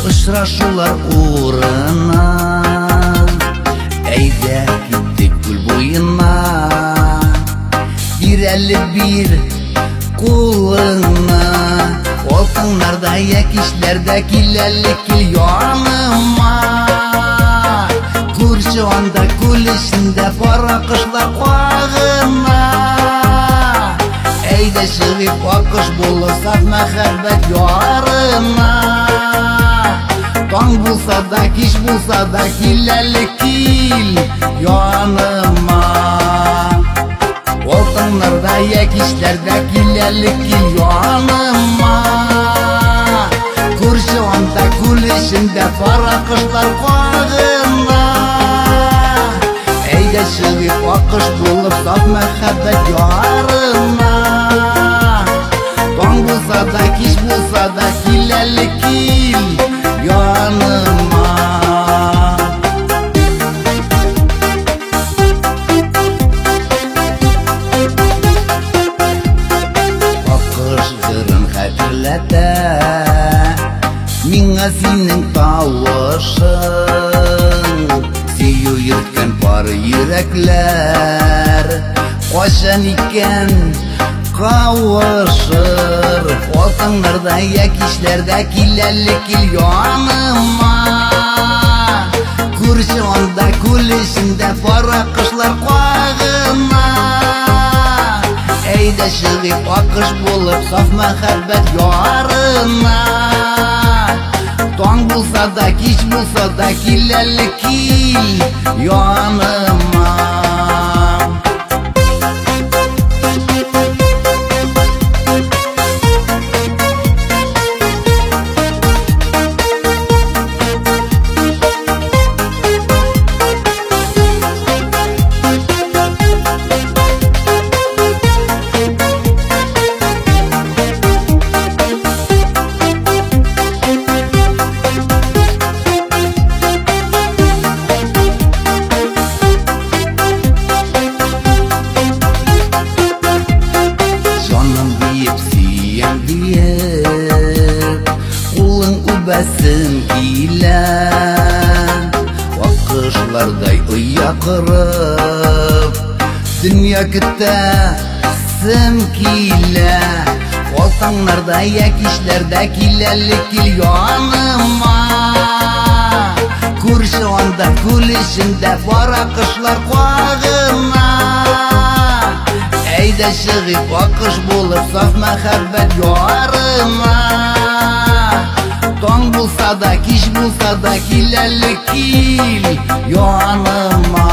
Очрашулар урына, әйдә киттек күл буена. Бир әле бир кулыңа, алтыннарда якишләрдә кил әле кил яныма. Күрче анда күл эчендә бара кышлар кагына. Әйдә чыгып акыш булып саф мәхәббәт ярына. Таң булса да, кич булса да, кил әле кил яныма. Алтыннарда якишләрдә кил әле кил яныма. Күрче анда күл эчендә бара кышлар кагына. Әйдә чыгып акыш булып саф мәхәббәт ярына. Таң булса да, кич булса да, кил әле кил яныма. Акыш җырын хәтерләтә миңа синең тавышың. Сөю йөрткән пары йөрәкләр кайчан икән кавышыр. Алтыннарда якишләрдә кил әле кил яныма. Күрче анда күл эчендә бара кышлар кагына. Әйдә чыгып акыш булып саф мәхәббәт ярына. Таң булса да, кич булса да, кил әле кил яныма. Үбәсем килә, акышлардай оя кырып, дөнья көтәсем килә. Алтыннарда якишләрдә кил әле кил яныма. Күрче анда күл эчендә бара кышлар кагына. Әйдә чыгып акыш булып саф мәхәббәт ярына. Таң булса да, кич булса да, кил әле кил яныма.